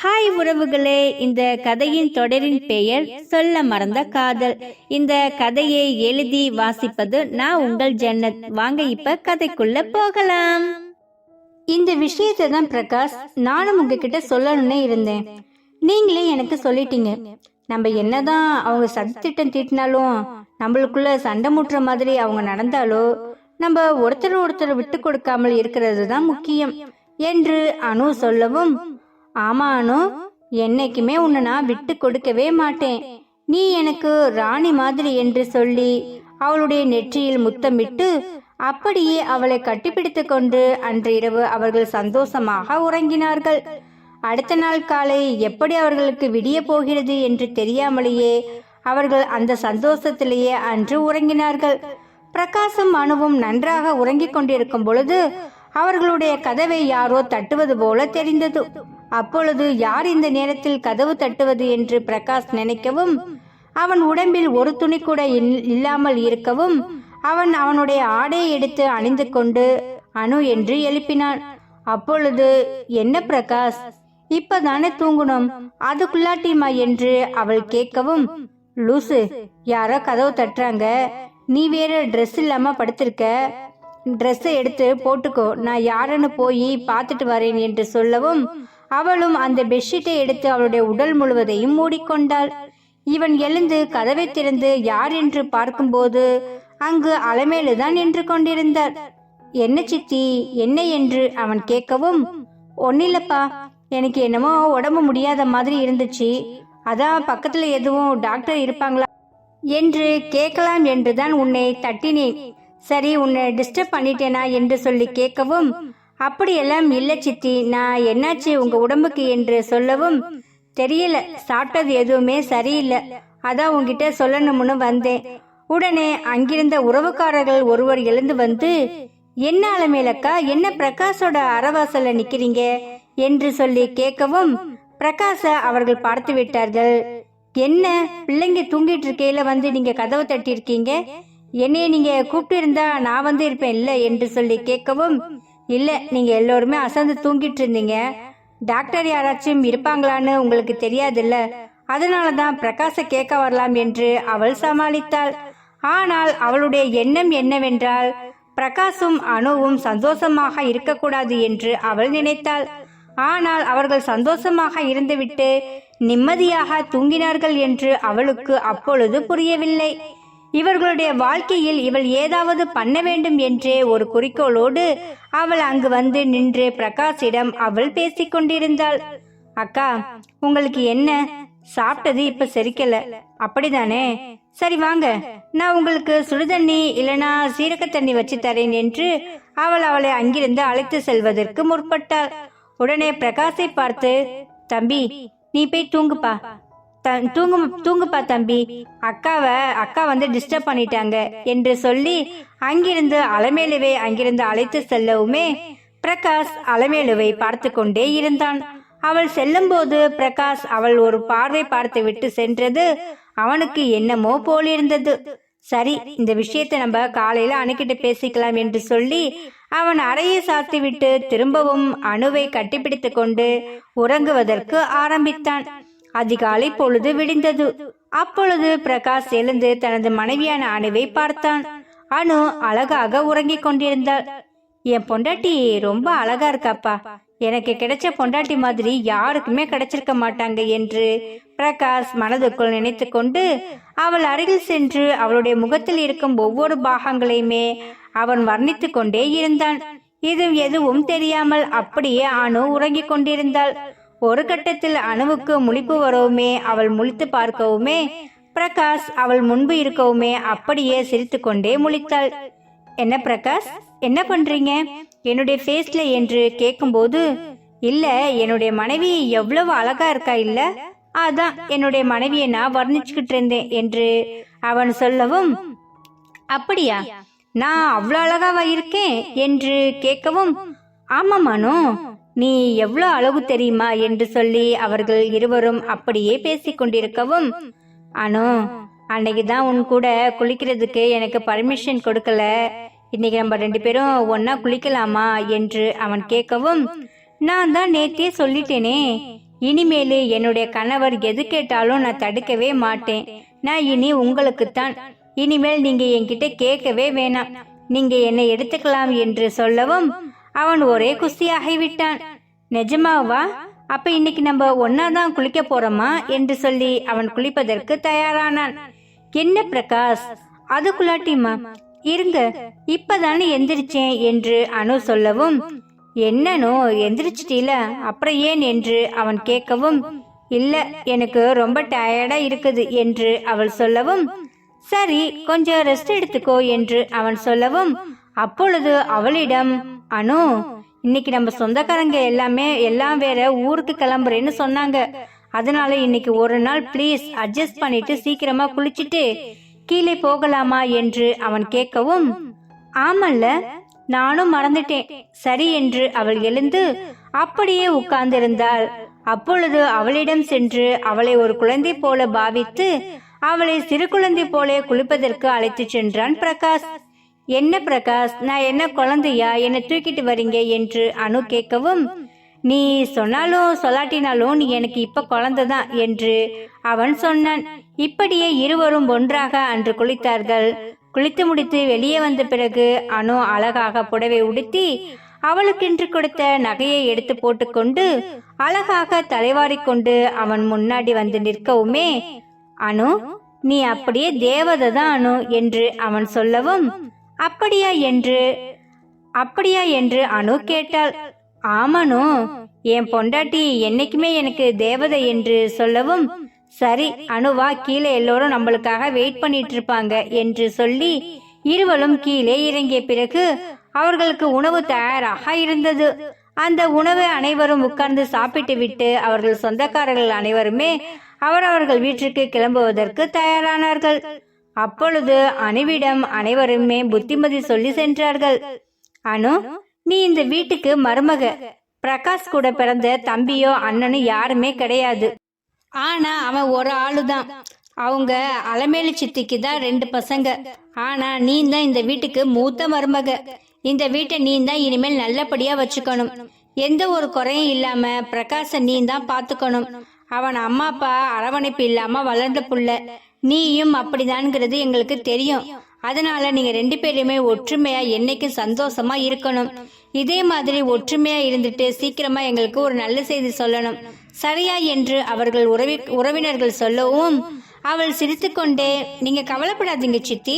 Hi உறவுகளே, இந்த கதையின் தொடரின் பெயர் சொல்ல மறந்த காதல். இந்த கதையை எழுதி வாசிப்பது நான் உங்கள் ஜன்னத். வாங்க இப்ப கதைக்குள்ள போகலாம். இந்த விஷயத்தை தான் பிரகாஷ் நானும் உங்ககிட்ட சொல்லணும்னே இருந்தேன். நீங்களே எனக்கு சொல்லிட்டீங்க. நம்ம என்னதான் அவங்க சதித்திட்டம் தீட்டினாலும், நம்மளுக்குள்ள சண்டை முட்டுற மாதிரி அவங்க நடந்தாலோ, நம்ம ஒருத்தர் விட்டு கொடுக்காமல் இருக்கிறது தான் முக்கியம் என்று அனு சொல்லவும், ஆமா அனு, என்னைக்குமே உன்னை நான் விட்டு கொடுக்கவே மாட்டேன், நீ எனக்கு ராணி மாதிரி என்று சொல்லி அவளுடைய நெற்றியில் முத்தமிட்டு அப்படியே அவளை கட்டிப்பிடித்து கொண்டு அன்று இரவு அவர்கள் சந்தோஷமாக உறங்கினார்கள். அடுத்த நாள் காலை எப்படி அவர்களுக்கு விடிய போகிறது என்று தெரியாமலேயே அவர்கள் அந்த சந்தோஷத்திலேயே அன்று உறங்கினார்கள். பிரகாசும் அனுவும் நன்றாக உறங்கிக் கொண்டிருக்கும் பொழுது அவர்களுடைய கதவை யாரோ தட்டுவது போல தெரிந்தது. அப்பொழுது யார் இந்த நேரத்தில் கதவு தட்டுவது என்று பிரகாஷ் நினைக்கவும், அவன் உடம்பில் ஒரு துணி கூட இல்லாமல் இருக்கவும் அவனுடைய ஆடையை எடுத்து அணிந்து கொண்டு அனு என்று எழுப்பினான். அப்பொழுது, என்ன பிரகாஷ், இப்பதானே தூங்கணும், அதுக்குள்ளாட்டிமா என்று அவள் கேட்கவும், லூசு, யாரோ கதவு தட்டுறாங்க, நீ வேற ட்ரெஸ் இல்லாம படுத்திருக்க, ட்ரெஸ்ஸை எடுத்து போட்டுக்கோ, நான் யாருன்னு போய் பார்த்துட்டு வரேன் என்று சொல்லவும் அவளும் அந்த பெட்ஷீட்டை எடுத்து அவளுடைய உடல் முழுவதையும் மூடிக்கொண்டாள். இவன் எழுந்து கதவை திறந்து யார் என்று பார்க்கும்போது அங்கு அலமேலுதான் நின்று கொண்டிருந்தார். என்ன சித்தி, என்ன என்று அவன் கேட்கவும், ஒன்னில்லப்பா, எனக்கு என்னமோ உடம்பு முடியாத மாதிரி இருந்துச்சு, அதான் பக்கத்துல எதுவும் டாக்டர் இருப்பாங்களா என்று கேட்கலாம் என்றுதான் உன்னை தட்டினேன். சரி, உன்னை டிஸ்டர்ப் பண்ணிட்டேனா என்று சொல்லி கேட்கவும், அப்படியெல்லாம் இல்லை சித்தி, நான் என்னாச்சு உங்க உடம்புக்கு என்று சொல்லவும், தெரியல, சாப்பிட்டது எதுவுமே சரியில்லை, அதான் உங்ககிட்ட சொல்லணும்னு வந்தேன். உடனே அங்கிருந்த உறவுக்காரர்கள் ஒருவர் எழுந்து வந்து, என்ன அலமேலக்கா, என்ன பிரகாஷோட அறவாசல்ல நிக்கிறீங்க என்று சொல்லி கேட்கவும், பிரகாஷ அவர்கள் பார்த்து விட்டார்கள். என்ன பிள்ளைங்க தூங்கிட்டு இருக்கையில வந்து நீங்க கதவை தட்டி இருக்கீங்க, என்னைய நீங்க கூப்பிட்டு இருந்தா நான் வந்து இருப்பேன் இல்ல என்று சொல்லி கேட்கவும், இல்ல, நீங்க எல்லோருமே அசந்து தூங்கிட்டு இருந்தீங்க, டாக்டர் யாராச்சும் இருப்பாங்களான்னு உங்களுக்கு தெரியாதுல்ல, அதனாலதான் பிரகாச கேட்க வரலாம் என்று அவள் சமாளித்தாள். ஆனால் அவளுடைய எண்ணம் என்னவென்றால், பிரகாசும் அனுவும் சந்தோஷமாக இருக்கக்கூடாது என்று அவள் நினைத்தாள். ஆனால் அவர்கள் சந்தோஷமாக இருந்துவிட்டு நிம்மதியாக தூங்கினார்கள் என்று அவளுக்கு அப்பொழுது புரியவில்லை. இவர்களுடைய வாழ்க்கையில் இவள் ஏதாவது பண்ண வேண்டும் என்றே ஒரு குறிக்கோளோடு அவள் அங்கு வந்து நின்று பிரகாஷிடம் அவள் பேசிக்கொண்டிருந்தாள். அக்கா, உங்களுக்கு என்ன, சாப்பிட்டது இப்ப செரிக்கல அப்படிதானே, சரி வாங்க, நான் உங்களுக்கு சுடுதண்ணி இல்லனா சீரக தண்ணி வச்சு தரேன் என்று அவளை அங்கிருந்து அழைத்து செல்வதற்கு முற்பட்டாள். உடனே பிரகாஷை பார்த்து, தம்பி நீ போய் தூங்குப்பா, தூங்குப்பா தம்பி, அக்கா வந்து டிஸ்டர்ப் பண்ணிட்டாங்க என்று சொல்லி அங்கிருந்து அலமேலுவை அங்கிருந்து அழைத்து செல்லவுமே பிரகாஷ் அலமேலுவை பார்த்து கொண்டே இருந்தான். அவள் செல்லும் போது பிரகாஷ் அவள் ஒரு பார்வை பார்த்து விட்டு சென்றது அவனுக்கு என்னமோ போலிருந்தது. சரி, இந்த விஷயத்தை நம்ம காலையில அணுகிட்டு பேசிக்கலாம் என்று சொல்லி அவன் அறையை சாத்தி விட்டு திரும்பவும் அணுவை கட்டிப்பிடித்து கொண்டு உறங்குவதற்கு ஆரம்பித்தான். அதிகாலை பொழுது விடிந்தது. அப்பொழுது பிரகாஷ் எழுந்து தனது மனைவியான அணுவை பார்த்தான். அனு அழகாக உறங்கிக் கொண்டிருந்தாள். என் பொண்டாட்டி ரொம்ப அழகா இருக்காப்பா, எனக்கு கிடைச்ச பொண்டாட்டி மாதிரி யாருக்குமே கிடைச்சிருக்க மாட்டாங்க என்று பிரகாஷ் மனதுக்குள் நினைத்து கொண்டு அவள் அருகில் சென்று அவளுடைய முகத்தில் இருக்கும் ஒவ்வொரு பாகங்களையுமே அவன் வர்ணித்து கொண்டே இருந்தான். இது எதுவும் தெரியாமல் அப்படியே அனு உறங்கிக் கொண்டிருந்தாள். ஒரு கட்டத்தில் அணுவுக்கு முழிப்பு வரவுமே அவள் முழித்து பார்க்கவுமே பிரகாஷ் அவள் முன்பு இருக்கவுமே அப்படியே சிரித்து கொண்டே முழித்தாள். என்ன பிரகாஷ், என்ன பண்றீங்க என்னுடைய ஃபேஸ்ல என்று கேட்கும்போது, இல்ல, என்னுடைய மனைவி எவ்வளவு அழகா இருக்கா இல்ல, அதான் என்னுடைய மனைவியை நான் வர்ணிச்சுக்கிட்டு இருந்தேன் என்று அவன் சொல்லவும், அப்படியா, நான் அவ்வளவு அழகாவா இருக்கேன் என்று கேட்கவும், ஆமா மனு, நீ எவ்வளவு அழகு தெரியுமா என்று சொல்லி அவர்கள் இருவரும் அப்படியே பேசிக் கொண்டிருக்கவும், அனு, அன்னைக்குதான் உன் கூட குளிக்கிறதுக்கு எனக்கு பர்மிஷன் கொடுக்கல, இன்னைக்கு நம்ம 2 பேரும் ஒன்னா குளிக்கலாமா என்று அவன் கேட்கவும், நான் தான் நேத்தே சொல்லிட்டேனே, இனிமேலு என்னுடைய கணவர் எது கேட்டாலும் நான் தடுக்கவே மாட்டேன். நான் இனி உங்களுக்குத்தான். இனிமேல் நீங்க என்கிட்ட கேட்கவே வேணாம். நீங்க என்னை எடுத்துக்கலாம் என்று சொல்லவும் அவன் ஒரே குஸ்தியாகிவிட்டான். நிஜமாவா? அப்ப இன்னைக்கு நம்ம ஒன்னாதான் குளிக்க போறோமா என்று சொல்லி அவன் குளிப்பதற்கு தயாரானான். என்ன பிரகாஷ், அதுக்குள்ளாட்டிமா? இருங்க, இப்பதானே எந்திரிச்சேன் என்று அனு சொல்லவும், என்னனோ எந்திரிச்சிட்டீல, அப்புறம் ஏன் என்று அவன் கேட்கவும், இல்ல எனக்கு ரொம்ப டயர்டா இருக்குது என்று அவள் சொல்லவும், சரி கொஞ்சம் ரெஸ்ட் எடுத்துக்கோ என்று அவன் சொல்லவும், அப்பொழுது அவளிடம், அனு இன்னைக்கு நம்ம சொந்தக்காரங்க எல்லாம் வேற ஊருக்கு கிளம்புறேன்னு சொன்னாங்க. அதனால இன்னைக்கு ஒரு நாள் ப்ளீஸ் அட்ஜஸ்ட் பண்ணிட்டு சீக்கிரமா குளிச்சுட்டு கீழே போகலாமா என்று அவன் கேட்கவும், ஆமல்ல, நானும் மறந்துட்டேன், சரி என்று அவள் எழுந்து அப்படியே உட்கார்ந்திருந்தாள். அப்பொழுது அவளிடம் சென்று அவளை ஒரு குழந்தை போல பாவித்து அவளை சிறு குழந்தை போல குளிப்பதற்கு அழைத்து சென்றான் பிரகாஷ். என்ன பிரகாஷ், நான் என்ன குழந்தையா, என்னை தூக்கிட்டு வரீங்க என்று அனு கேட்கவும், நீ சொன்னாலும் சொல்லாட்டினாலும் நீ எனக்கு இப்ப குழந்தைதான் என்று அவன் சொன்னான். இப்படியே இருவரும் ஒன்றாக அன்று குளித்தார்கள். குளித்து முடித்து வெளியே வந்த பிறகு அனு அழகாக புடவை உடுத்தி அவளுக்கென்று கொடுத்த நகையை எடுத்து போட்டுக்கொண்டு அழகாக தலைவாரிக்கொண்டு அவன் முன்னாடி வந்து நிற்கவுமே, அனு நீ அப்படியே தேவதை தான் அனு என்று அவன் சொல்லவும், அப்படியா என்று அனு கேட்டாள். ஆமனு, என் பொண்டாட்டி என்னைக்குமே எனக்கு தேவதை என்று சொல்லவும், சரி அனுவா, கீழே எல்லோரும் நம்மளுக்காக வெயிட் பண்ணிட்டு இருப்பாங்க என்று சொல்லி இருவரும் கீழே இறங்கிய பிறகு அவர்களுக்கு உணவு தயாராக இருந்தது. அந்த உணவை அனைவரும் உட்கார்ந்து சாப்பிட்டு விட்டு அவர்கள் சொந்தக்காரர்கள் அனைவருமே அவரவர்கள் வீட்டிற்கு கிளம்புவதற்கு தயாரானார்கள். அப்பொழுது அனுவிடம் அனைவருமே புத்திமதி சொல்லி சென்றார்கள். அனு, நீ இந்த வீட்டுக்கு மருமக. பிரகாஷ் கூட பிறந்த தம்பியோ அண்ணனோ யாருமே கிடையாது. ஆனா அவன் ஒரு ஆளுதான். அவங்க அலமேலு சித்திக்கு தான் 2 பசங்க. ஆனா நீ தான் இந்த வீட்டுக்கு மூத்த மருமக. இந்த வீட்டை நீ தான் இனிமேல் நல்லபடியா வச்சுக்கணும். எந்த ஒரு குறையும் இல்லாம பிரகாஷ நீ தான் பாத்துக்கணும். அவன் அம்மா அப்பா அரவணைப்பு இல்லாம வளர்ந்த புள்ள. நீயும் அப்படிதான்ங்கிறது எங்களுக்கு தெரியும். அதனால நீங்க 2 பேருமே ஒற்றுமையா என்னைக்கும் சந்தோஷமா இருக்கணும். இதே மாதிரி ஒற்றுமையா இருந்துட்டு சீக்கிரமா எங்களுக்கு ஒரு நல்ல செய்தி சொல்லணும், சரியா என்று அவர்கள் உறவினர்கள் சொல்லவும் அவள் சிரித்துக்கொண்டே, நீங்க கவலைப்படாதீங்க சித்தி,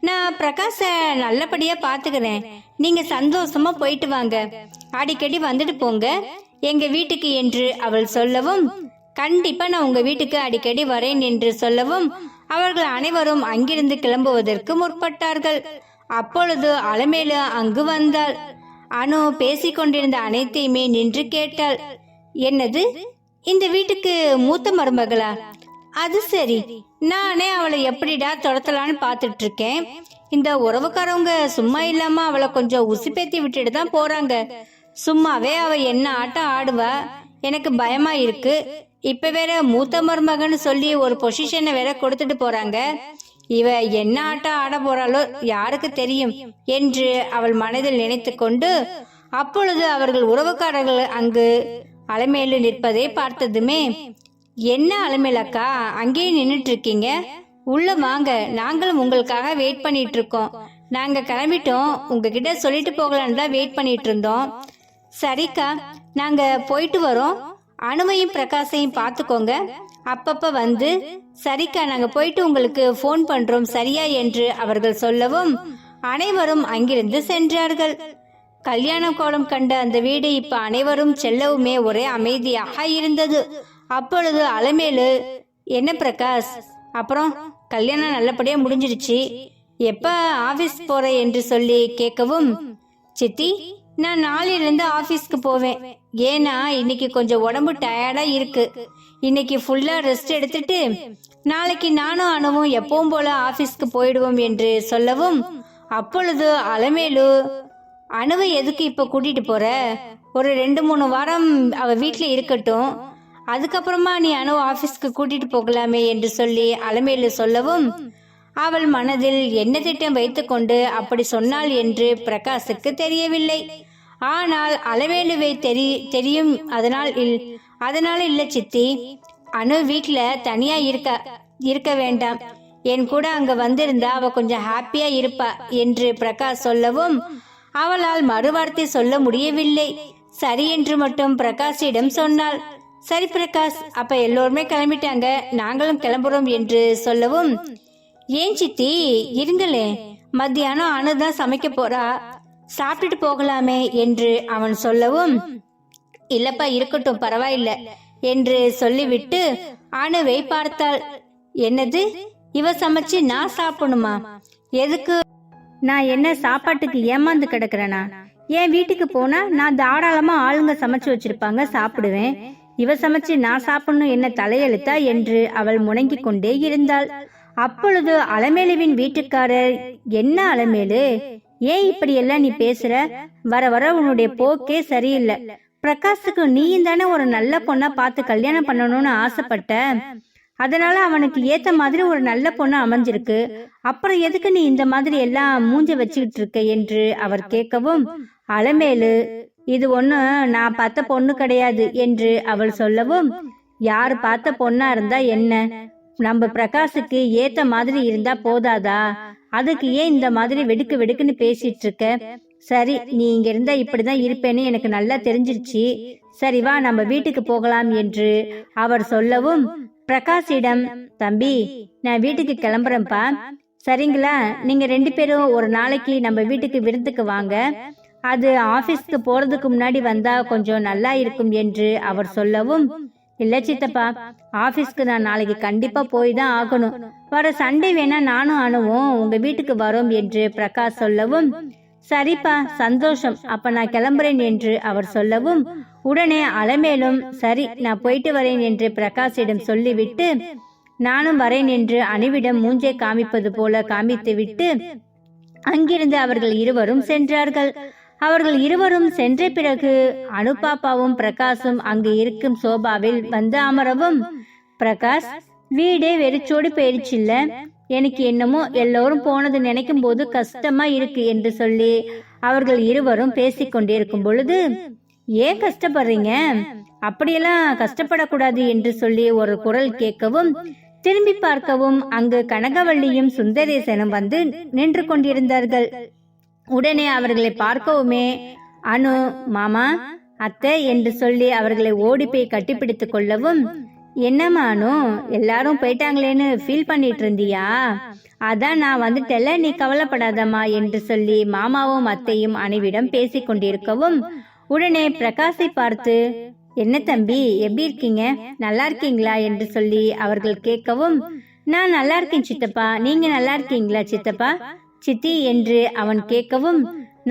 நான் பிரகாஷ நல்லபடியா பாத்துக்கிறேன். நீங்க சந்தோஷமா போயிட்டு வாங்க, அடிக்கடி வந்துட்டு போங்க எங்க வீட்டுக்கு என்று அவள் சொல்லவும், கண்டிப்பா நான் உங்க வீட்டுக்கு அடிக்கடி வரேன் என்று சொல்லவும் அவர்கள் அனைவரும் அங்கிருந்து கிளம்புவதற்கு முற்பட்டார்கள். அப்பொழுது அலமேலு அங்கு வந்தாள். அனு பேசிக்கொண்டிருந்த அனைத்தையுமே நின்று கேட்டாள். என்னது, இந்த வீட்டுக்கு மூத்த மருமகளா? அது சரி, நானே அவளை எப்படிடா துரத்தலான்னு பாத்துட்டு இருக்கேன். இந்த உறவுக்காரவங்க சும்மா இல்லாம அவளை கொஞ்சம் உசுப்பேத்தி விட்டுட்டு தான் போறாங்க. சும்மாவே அவ என்ன ஆட்டம் ஆடுவா, எனக்கு பயமா இருக்கு. இப்ப வேற மூத்த மருமகன்னு சொல்லி ஒரு பொசிஷனை வேற கொடுத்துட்டு போறாங்க. இவ என்ன ஆட்டம் ஆட போறாளோ யாருக்கு தெரியும் என்று அவள் மனதில் நினைத்து கொண்டு, அப்பொழுது அவர்கள் உறவுக்காரர்கள் அங்கு அலமேலு நிற்பதை பார்த்ததுமே, என்ன அலமேலக்கா அங்கேயே நின்னுட்டு இருக்கீங்க, உள்ள வாங்க, நாங்களும் உங்களுக்காக வெயிட் பண்ணிட்டு இருக்கோம். நாங்க கிளம்பிட்டோம், உங்ககிட்ட சொல்லிட்டு போகலான்னு தான் வெயிட் பண்ணிட்டு இருந்தோம். சரிக்கா, நாங்க போயிட்டு வரோம். அனுவையும் பிரகாஷையும் பார்த்துக்கோங்க, அப்பப்ப வந்து. சரிக்கா, நாங்க போயிட்டு உங்களுக்கு போன் பண்றோம், சரியா என்று அவர்கள் சொல்லவும் அனைவரும் அங்கிருந்து சென்றார்கள். கல்யாண கோலம் கண்ட அந்த வீடு இப்ப அனைவரும் செல்லவுமே ஒரே அமைதியாக இருந்தது. அப்பொழுது அலமேலு, என்ன பிரகாஷ், அப்புறம் கல்யாணம் நல்லபடியா முடிஞ்சிடுச்சு, எப்ப ஆபீஸ் போற என்று சொல்லி கேட்கவும், சித்தி நான் நாளையிலிருந்து ஆபீஸ்க்கு போவேன். ஏன்னா இன்னைக்கு கொஞ்சம் உடம்பு டயர்டா இருக்கு. இன்னைக்கு ஃபுல்லா ரெஸ்ட் எடுத்துட்டு நாளைக்கு நானும் அனுவும் எப்பவும் போல ஆபீஸ்க்கு போயிடுவோம் என்று சொல்லவும், அப்பொழுது அலமேலு, அனுவை எதுக்கு இப்ப கூட்டிட்டு போற? ஒரு 2-3 வாரம் அவ வீட்டுல இருக்கட்டும், அதுக்கப்புறமா நீ அனு ஆபீஸ்க்கு கூட்டிட்டு போகலாமே என்று சொல்லி அலமேலு சொல்லவும், அவள் மனதில் என்ன திட்டம் வைத்துக்கொண்டு அப்படி சொன்னாள் என்று பிரகாஷுக்கு தெரியவில்லை. ஆனால் அளவேலுவை தெரியும். அதனால இல்ல சித்தி. அனு வீட்டுல தனியா இருக்க வேண்டாம். என் கூட அங்க வந்திருந்தா அவ கொஞ்சம் ஹாப்பியா இருப்பா என்று பிரகாஷ் சொல்லவும் அவளால் மறுவார்த்தை சொல்ல முடியவில்லை. சரி என்று மட்டும் பிரகாஷிடம் சொன்னாள். சரி பிரகாஷ், அப்ப எல்லோருமே கிளம்பிட்டாங்க, நாங்களும் கிளம்புறோம் என்று சொல்லவும் ஏன் சித்தி இருங்களே, மத்தியானம் அனுதான் சமைக்க போறா, சாப்பிட்டுட்டு போகலாமே என்று அவன் சொல்லவும் இல்லப்பா இருக்கட்டும் பரவாயில்ல என்று சொல்லிவிட்டு அனுவை பார்த்தாள். என்னது, இவ சமைச்சு நான் சாப்பிடணுமா? எதுக்கு? நான் என்ன சாப்பாட்டுக்கு ஏமாந்து கிடக்குறேனா? என் வீட்டுக்கு போனா நான் தாராளமா ஆளுங்க சமைச்சு வச்சிருப்பாங்க, சாப்பிடுவேன். இவ சமைச்சு நான் சாப்பிடணும் என்ன தலையெழுத்தா என்று அவள் முணங்கி கொண்டே இருந்தாள். அப்பொழுது அலமேலுவின் வீட்டுக்காரர், என்ன அலமேலு, ஏன் இப்படி எல்லாம் நீ பேசுற? வர வர உன்னுடைய போக்கே சரியில்லை. பிரகாஷுக்கு நீயும் தானே ஒரு நல்ல பொண்ணா பார்த்து கல்யாணம் பண்ணணும்னு ஆசைப்பட்ட. அதனால அவனுக்கு ஏத்த மாதிரி ஒரு நல்ல பொண்ணு அமைஞ்சிருக்கு. அப்புறம் எதுக்கு நீ இந்த மாதிரி எல்லாம் மூஞ்ச வச்சுக்கிட்டு இருக்க என்று அவர் கேட்கவும் அலமேலு, இது ஒண்ணு நான் பார்த்த பொண்ணு கிடையாது என்று அவள் சொல்லவும் யாரு பார்த்த பொண்ணா இருந்தா என்ன, நம்ம பிரகாஷுக்கு ஏத்த மாதிரி இருந்தா போதாதா? அதுக்கு ஏன் இந்த மாதிரி வெடுக்கு வெடுக்குன்னு பேசிட்டு இருக்க? சரி, நீ இங்க இருந்தா இப்படிதான் இருப்பேன்னு எனக்கு நல்லா தெரிஞ்சிருச்சு. சரி வா நம்ம வீட்டுக்கு போகலாம் என்று அவர் சொல்லவும் பிரகாஷிடம், தம்பி நான் வீட்டுக்கு கிளம்புறேன்ப்பா, சரிங்களா? நீங்க 2 பேரும் ஒரு நாளைக்கு நம்ம வீட்டுக்கு விருந்துக்கு வாங்க. அது ஆபீஸ்க்கு போறதுக்கு முன்னாடி வந்தா கொஞ்சம் நல்லா இருக்கும் என்று அவர் சொல்லவும் இல்ல சித்தப்பா, ஆபீஸ்க்கு நான் நாளைக்கு கண்டிப்பா போய் தான் ஆகணும். வர சண்டே வேணா நானும் அனுவும் உங்க வீட்டுக்கு வரோம் என்று பிரகாஷ் சொல்லவும் சரிப்பா சந்தோஷம், அப்ப நான் கிளம்புறேன் என்று அவர் சொல்லவும் உடனே அலமேலும் சரி நான் போயிட்டு வரேன் என்று பிரகாஷிடம் சொல்லிவிட்டு நானும் வரேன் என்று அனுவிடம் மூஞ்சை காமிப்பது போல காமித்து விட்டு அங்கிருந்து அவர்கள் இருவரும் சென்றார்கள். அவர்கள் இருவரும் சென்ற பிறகு அனுபாப்பாவும் பிரகாஷும் அங்கு இருக்கும் சோபாவில் வந்து அமரவும் பிரகாஷ், வீடே வெறிச்சோடு போயிடுச்சுல்ல, எனக்கு என்னமோ எல்லோரும் போனது நினைக்கும் போது கஷ்டமா இருக்கு என்று சொல்லி அவர்கள் இருவரும் பேசிக்கொண்டிருக்கும் பொழுது ஏன் கஷ்டப்படுறீங்க? அப்படியெல்லாம் கஷ்டப்படக்கூடாது என்று சொல்லி ஒரு குரல் கேட்கவும் திரும்பி பார்க்கவும் அங்கு கனகவள்ளியும் சுந்தரேசனும் வந்து நின்று கொண்டிருந்தார்கள். உடனே அவர்களை பார்க்கவுமே அனு, மாமா, அத்தை என்று சொல்லி அவர்களை ஓடி போய் கட்டிப்பிடித்துக் கொள்ளவும் என்னம்மா அனு, எல்லாரும் போயிட்டாங்களேன்னு ஃபீல் பண்ணிட்டு இருந்தியா? அதான் நான் வந்துட்டல, நீ கவலைப்படாதம்மா என்று சொல்லி மாமாவும் அத்தையும் அனுவிடம் பேசிக் கொண்டிருக்கவும் உடனே பிரகாஷை பார்த்து என்ன தம்பி எப்படி இருக்கீங்க, நல்லா இருக்கீங்களா என்று சொல்லி அவர்கள் கேட்கவும் நான் நல்லா இருக்கேன் சித்தப்பா, நீங்க நல்லா இருக்கீங்களா சித்தப்பா சித்தி என்று அவன் கேட்கவும்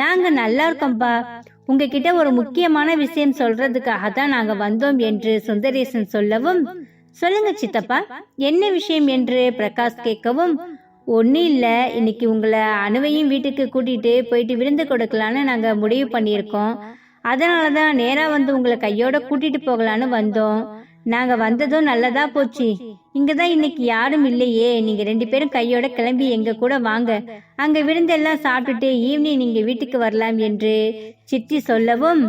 நாங்க நல்லா இருக்கோம்பா, உங்ககிட்ட ஒரு முக்கியமான விஷயம் சொல்றதுக்காக தான் நாங்க வந்தோம் என்று சுந்தரேசன் சொல்லவும் சொல்லுங்க சித்தப்பா என்ன விஷயம் என்று பிரகாஷ் கேட்கவும் ஒன்னும் இல்ல, இன்னைக்கு உங்களை அனுவையும் வீட்டுக்கு கூட்டிட்டு போயிட்டு விருந்து கொடுக்கலான்னு நாங்க முடிவு பண்ணியிருக்கோம். அதனாலதான் நேரா வந்து உங்களை கையோட கூட்டிட்டு போகலான்னு வந்தோம். நாங்க வந்ததும் நல்லதா போச்சு. இங்கதான் இன்னைக்கு யாரும் இல்லையே, நீங்க 2 பேரும் கையோட கிளம்பி எங்க கூட வாங்க, அங்க விருந்தெல்லாம் சாப்பிட்டுட்டு ஈவினிங் நீங்க வீட்டுக்கு வரலாம் என்று சித்தி சொல்லவும்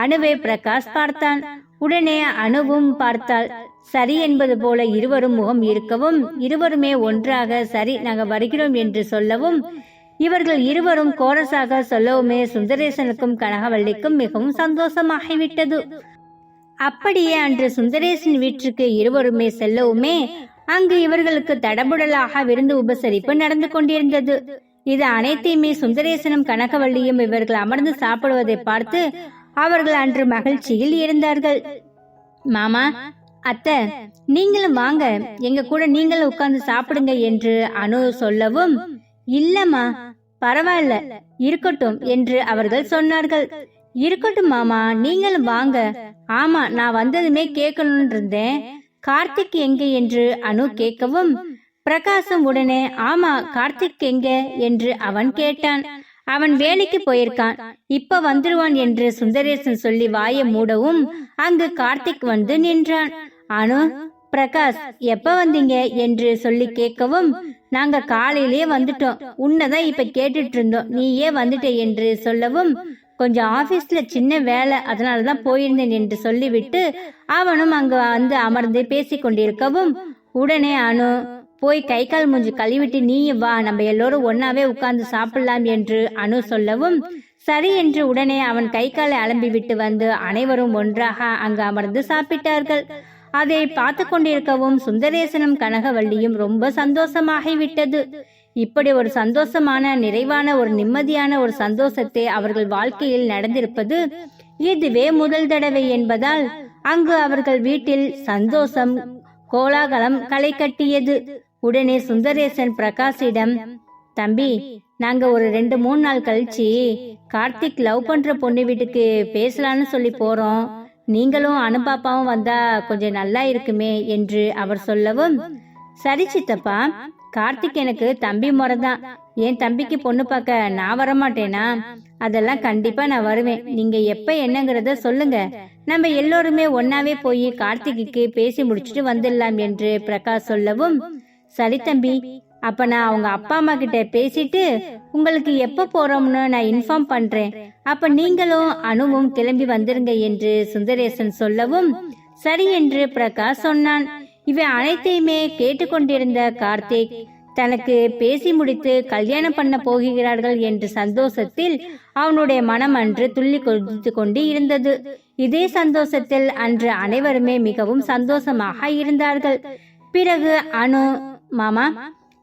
அனுவை பிரகாஷ் பார்த்தான். உடனே அனுவும் பார்த்தாள். சரி என்பது போல இருவரும் முகம் இருக்கவும் இருவருமே ஒன்றாக சரி நாங்க வருகிறோம் என்று சொல்லவும் இவர்கள் இருவரும் கோரஸாக சொல்லவுமே சுந்தரேசனுக்கும் கனகவள்ளிக்கும் மிகவும் சந்தோஷமாகிவிட்டது. அப்படியே அன்று சுந்தரேசன் வீட்டிற்கு இருவருமே செல்லவுமே அங்கு இவர்களுக்கு தடபுடலாக விருந்து உபசரிப்பு நடந்து கொண்டிருந்தது. இது அனைத்தையுமே சுந்தரேசனும் கனகவள்ளியும் இவர்கள் அமர்ந்து சாப்பிடுவதை பார்த்து அவர்கள் அன்று மகிழ்ச்சியில் இருந்தார்கள். மாமா, அத்தை, நீங்களும் வாங்க, எங்க கூட நீங்களும் உட்கார்ந்து சாப்பிடுங்க என்று அனு சொல்லவும் இல்லம்மா பரவாயில்ல இருக்கட்டும் என்று அவர்கள் சொன்னார்கள். இருக்கட்டும் மாமா, நீங்களும் வாங்க. ஆமா, நான் வந்ததுமே கேட்கணும்னு இருந்தேன், கார்த்திக் எங்க என்று அனு கேட்கவும் பிரகாசம் உடனே ஆமா கார்த்திக் எங்க என்று அவன் கேட்டான். அவன் வேலைக்கு போயிருக்கான், இப்ப வந்துருவான் என்று சுந்தரேசன் சொல்லி வாயை மூடவும் அங்கு கார்த்திக் வந்து நின்றான். அனு, பிரகாஷ் எப்ப வந்தீங்க என்று சொல்லி கேட்கவும் நாங்க காலையிலே வந்துட்டோம், உன்னதான் இப்ப கேட்டுட்டு இருந்தோம், நீயே வந்துட்ட என்று சொல்லவும் கொஞ்சம் ஆபீஸ்ல சின்ன வேலை, அதனாலதான் போயிருந்தேன் என்று சொல்லிவிட்டு அவனும் அங்கு வந்து அமர்ந்து பேசிக் கொண்டிருக்கவும் உடனே அனு, போய் கை கால் மூஞ்சி கழுவிட்டு நீயும் வா, நம்ம எல்லோரும் ஒன்னாவே உட்கார்ந்து சாப்பிடலாம் என்று அனு சொல்லவும் சரி என்று உடனே அவன் கை காலை அலம்பி விட்டு வந்து அனைவரும் ஒன்றாக அங்கு அமர்ந்து சாப்பிட்டார்கள். அதை பார்த்து கொண்டிருக்கவும் சுந்தரேசனும் கனகவள்ளியும் ரொம்ப சந்தோஷமாகிவிட்டது. இப்படி ஒரு சந்தோஷமான, நிறைவான, ஒரு நிம்மதியான ஒரு சந்தோஷத்தை அவர்கள் வாழ்க்கையில் நடந்திருப்பது இதுவே முதல் தடவை என்பதால் அங்கு அவர்கள் வீட்டில் சந்தோஷம், கோலாகலம் களை கட்டியது. உடனே சுந்தரேசன் பிரகாஷிடம், தம்பி, நாங்க ஒரு 2-3 நாள் கழிச்சு கார்த்திக் லவ் பண்ற பொண்ணு வீட்டுக்கு பேசலான்னு சொல்லி போறோம். நீங்களும் அனுபாப்பாவும் வந்தா கொஞ்சம் நல்லா இருக்குமே என்று அவர் சொல்லவும், சரி சித்தப்பா, கார்த்திக் எனக்கு தம்பி முறைதான். என் தம்பிக்கு பொண்ணு பார்க்க நான் வரமாட்டேனா? அதெல்லாம் கண்டிப்பா நான் வருவேன். நீங்க எப்ப என்னங்கிறத சொல்லுங்க, நம்ம எல்லோருமே ஒன்னாவே போய் கார்த்திக்கு பேசி முடிச்சுட்டு வந்துடலாம் என்று பிரகாஷ் சொல்லவும், சரி தம்பி, அப்ப நான் அவங்க அப்பா அம்மா கிட்ட பேசிட்டு உங்களுக்கு எப்ப போறோம்னு நான் இன்ஃபார்ம் பண்றேன். அப்ப நீங்களும் அனுவும் கிளம்பி வந்துருங்க என்று சுந்தரேசன் சொல்லவும் சரி என்று பிரகாஷ் சொன்னான். இவை அனைத்தையுமே கேட்டுக்கொண்டிருந்த கார்த்திக் தனக்கு பேசி முடித்து கல்யாணம் பண்ண போகிறார்கள் என்ற சந்தோஷத்தில் அவனுடைய மனம் அன்று துள்ளி கொதித்து கொண்டு இருந்தது. இதே சந்தோஷத்தில் அன்று அனைவருமே மிகவும் சந்தோஷமாக இருந்தார்கள். பிறகு அனு, மாமா,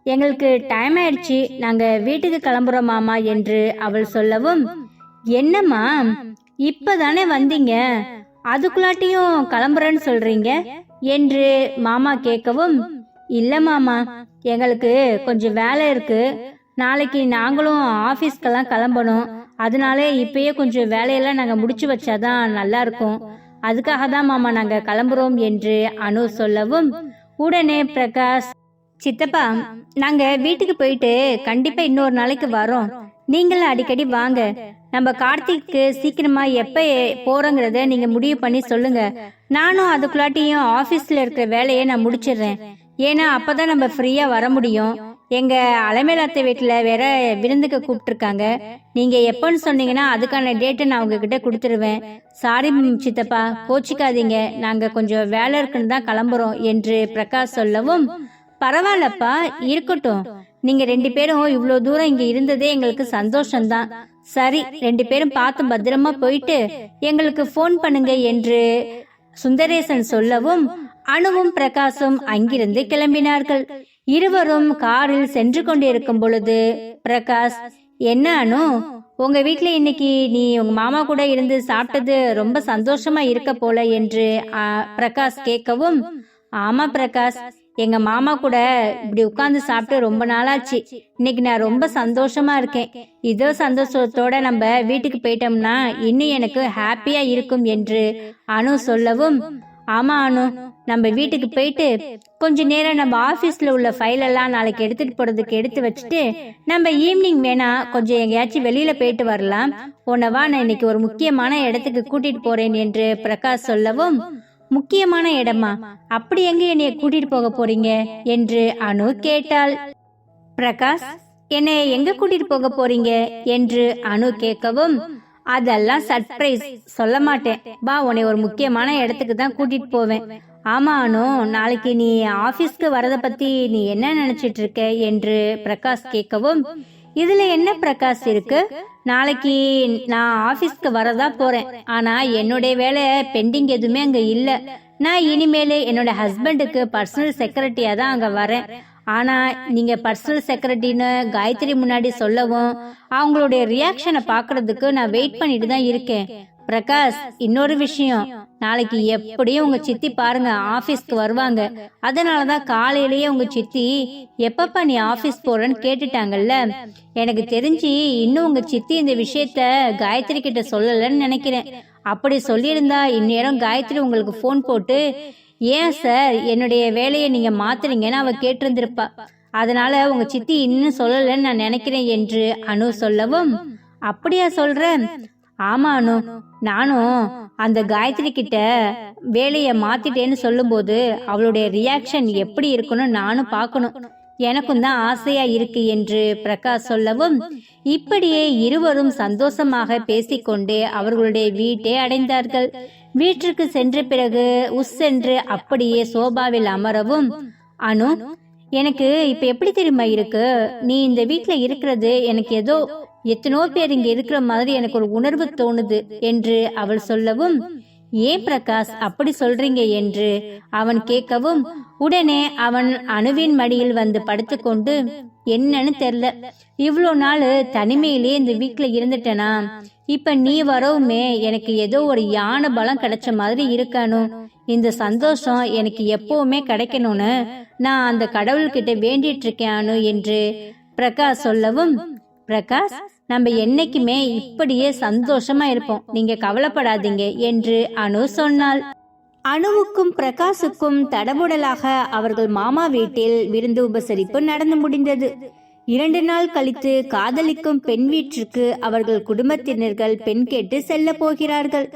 எங்களுக்கு டைம் ஆயிடுச்சு, நாங்க வீட்டுக்கு கிளம்புறோம் மாமா என்று அவள் சொல்லவும், என்னம்மா இப்பதானே வந்தீங்க, அதுக்குள்ளாட்டியும் கிளம்புறேன்னு சொல்றீங்க என்று மாமா கேட்கவும், இல்ல மாமா, எங்களுக்கு கொஞ்சம் வேலை இருக்கு, நாளைக்கு நாங்களும் ஆபீஸ்க்கெல்லாம் கிளம்பணும், அதனால இப்பயே கொஞ்சம் வேலையெல்லாம் நாங்க முடிச்சு வச்சாதான் நல்லா இருக்கும், அதுக்காக தான் மாமா நாங்க கிளம்புறோம் என்று அனு சொல்லவும் உடனே பிரகாஷ், சித்தப்பா, நாங்க வீட்டுக்கு போயிட்டு கண்டிப்பா இன்னொரு நாளைக்கு வரோம், நீங்களும் அடிக்கடி வாங்க, நம்ம கார்த்திக்கு சீக்கிரமா எப்ப போறோங்கிறத நீங்க முடிவு பண்ணி சொல்லுங்க, நானும் அதுக்குள்ளாட்டியும் ஆபீஸ்ல இருக்கிற வேலையை நான் முடிச்சிடுறேன், ஏன்னா அப்பதான் நம்ம ஃப்ரீயா வர முடியும். எங்க அலமேலாத்த வீட்டுல வேற விருந்துக்கு கூப்பிட்டுருக்காங்க, நீங்க எப்பன்னு சொன்னீங்கன்னா அதுக்கான டேட்டை நான் உங்ககிட்ட கொடுத்துருவேன். சாரி சித்தப்பா, கோச்சிக்காதீங்க, நாங்க கொஞ்சம் வேலை இருக்குன்னு தான் கிளம்புறோம் என்று பிரகாஷ் சொல்லவும், பரவாயில்லப்பா, இருக்கட்டும், நீங்க 2 பேரும் இவ்வளவு தூரம் இங்க இருந்ததே எங்களுக்கு சந்தோஷம்தான். சரி, 2 பேரும் பார்த்து பத்திரமா போயிட்டு எங்களுக்கு போன் பண்ணுங்க என்று சுந்தரேசன் சொல்லவும் அனுவும் பிரகாஷும் அங்கிருந்து கிளம்பினார்கள். இருவரும் காரில் சென்று கொண்டிருக்கும் பொழுது பிரகாஷ், என்ன அனு, உங்க வீட்டுல இன்னைக்கு நீ உங்க மாமா கூட இருந்து சாப்பிட்டது ரொம்ப சந்தோஷமா இருக்க போல என்று பிரகாஷ் கேட்கவும், ஆமா பிரகாஷ், எங்க மாமா கூட இப்படி உட்கார்ந்து சாப்பிட்டு ரொம்ப நாளாச்சு, இன்னைக்கு நான் ரொம்ப சந்தோஷமா இருக்கேன், இதோ சந்தோஷத்தோட நம்ம வீட்டுக்கு போயிட்டோம்னா இன்னும் எனக்கு ஹாப்பியா இருக்கும் என்று அனு சொல்லவும், ஆமா அனு, நம்ம வீட்டுக்கு போயிட்டு கொஞ்ச நேரம் நம்ம ஆபீஸ்ல உள்ள ஃபைல் எல்லாம் நாளைக்கு எடுத்துட்டு போறதுக்கு எடுத்து வச்சுட்டு நம்ம ஈவினிங் வேணா கொஞ்சம் எங்கேயாச்சும் வெளியில போயிட்டு வரலாம், உன்னவா நான் இன்னைக்கு ஒரு முக்கியமான இடத்துக்கு கூட்டிட்டு போறேன் என்று பிரகாஷ் சொல்லவும், முக்கியமான இடமா, அப்படி எங்க என்னைய கூட்டிட்டு போக போறீங்க என்று அனு கேட்டாள். பிரகாஷ், என்னை எங்க கூட்டிட்டு போக போறீங்க என்று அனு கேட்கவும், அதெல்லாம் சர்ப்ரைஸ், சொல்ல மாட்டேன், வா, உன்னை ஒரு முக்கியமான இடத்துக்கு தான் கூட்டிட்டு போவேன். ஆமா அனு, நாளைக்கு நீ ஆபீஸ்க்கு வரத பத்தி நீ என்ன நினைச்சிட்டு இருக்க என்று பிரகாஷ் கேட்கவும், இதுல என்ன பிரகாஷ் இருக்கு, நாளைக்கு நான் ஆபீஸ்க்கு வரதா போறேன், ஆனா என்னுடைய வேலை பெண்டிங் எதுவுமே அங்க இல்ல, நான் இனிமேலே என்னோட ஹஸ்பண்டுக்கு பர்சனல் செக்ரட்டரியா தான் அங்க வரேன். ஆனா நீங்க பர்சனல் செக்ரட்டரின்னு காயத்ரி முன்னாடி சொல்லவும் அவங்களுடைய ரியாக்ஷனை பாக்குறதுக்கு நான் வெயிட் பண்ணிட்டு தான் இருக்கேன். பிரகாஷ், இன்னொரு விஷயம், நாளைக்கு எப்படியும் உங்க சித்தி பாருங்க ஆபீஸ்க்கு வருவாங்க, அதனாலதான் காலையிலேயே உங்க சித்தி எப்பப்பா நீ ஆபீஸ் போறன்னு கேட்டுட்டாங்கல்ல, எனக்கு தெரிஞ்சு இன்னும் உங்க சித்தி இந்த விஷயத்த காயத்ரி கிட்ட சொல்லலன்னு நினைக்கிறேன். அப்படி சொல்லியிருந்தா இந்நேரம் காயத்ரி உங்களுக்கு போன் போட்டு, ஏன் சார் என்னுடைய வேலையை நீங்க மாத்துறீங்கன்னு அவ கேட்டிருந்திருப்பா, அதனால உங்க சித்தி இன்னும் சொல்லலன்னு நான் நினைக்கிறேன் என்று அனு சொல்லவும், அப்படியா சொல்ற, ஆமா அனு, நானும் அந்த காயத்ரி கிட்ட வேலைய மாத்திட்டேன்னு சொல்லும் போது அவளுடைய ரியாக்ஷன் எப்படி இருக்குன்னு நானும் பார்க்கணும். எனக்கும் தான் ஆசையா இருக்கு என்று பிரகாஷ் சொல்லவும் இப்படியே இருவரும் சந்தோஷமாக பேசிக்கொண்டே அவர்களுடைய வீட்டை அடைந்தார்கள். வீட்டிற்கு சென்ற பிறகு உஸ்ஸென்று அப்படியே சோபாவில் அமரவும், அனு, எனக்கு இப்ப எப்படி தெரியுமா இருக்கு, நீ இந்த வீட்டுல இருக்கிறது எனக்கு ஏதோ எத்தனோ பேர் இங்க இருக்கிற மாதிரி எனக்கு ஒரு உணர்வு தோணுது என்று அவள் சொல்லவும், ஏன் பிரகாஷ் அப்படி சொல்றீங்க என்று அவன் கேட்கவும், உடனே அவன் அணுவின் மடியில் வந்து படுத்துக்கொண்டு, என்னன்னு தெரியல, இவ்வளோ நாள் தனிமையிலே இந்த வீட்டுல இருந்துட்டேனா, இப்ப நீ வரவுமே எனக்கு ஏதோ ஒரு யானை பலம் கிடைச்ச மாதிரி இருக்கணும். இந்த சந்தோஷம் எனக்கு எப்பவுமே கிடைக்கணும்னு நான் அந்த கடவுள்கிட்ட வேண்டிட்டு இருக்கேன் என்று பிரகாஷ் சொல்லவும், பிரகாஷ், நம்ம என்னைக்குமே இப்படியே சந்தோஷமா இருப்போம், நீங்க கவலைப்படாதீங்க என்று அனு சொன்னாள். அனுவுக்கும் பிரகாஷுக்கும் தடபுடலாக அவர்கள் மாமா வீட்டில் விருந்து உபசரிப்பு நடந்து முடிந்தது. 2 நாள் கழித்து காதலிக்கும் பெண் வீட்டிற்கு அவர்கள் குடும்பத்தினர்கள் பெண் கேட்டு செல்ல போகிறார்கள்.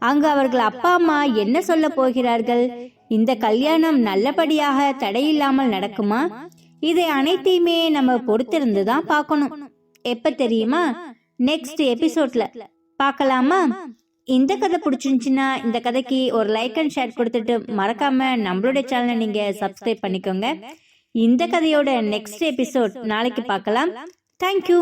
அங்கு அவர்கள் அப்பா அம்மா என்ன சொல்ல போகிறார்கள், இந்த கல்யாணம் நல்லபடியாக தடையில்லாமல் நடக்குமா, இதை அனைத்தையுமே நம்ம பொறுத்திருந்து தான் பார்க்கணும். எப்ப தெரியுமா, நெக்ஸ்ட் எபிசோட்ல பார்க்கலாமா? இந்த கதை பிடிச்சிருந்துச்சுன்னா இந்த கதைக்கு ஒரு லைக் அண்ட் ஷேர் கொடுத்துட்டு மறக்காம நம்மளுடைய சேனலை நீங்க சப்ஸ்கிரைப் பண்ணிக்கோங்க. இந்த கதையோட நெக்ஸ்ட் எபிசோட் நாளைக்கு பார்க்கலாம். தேங்க்யூ.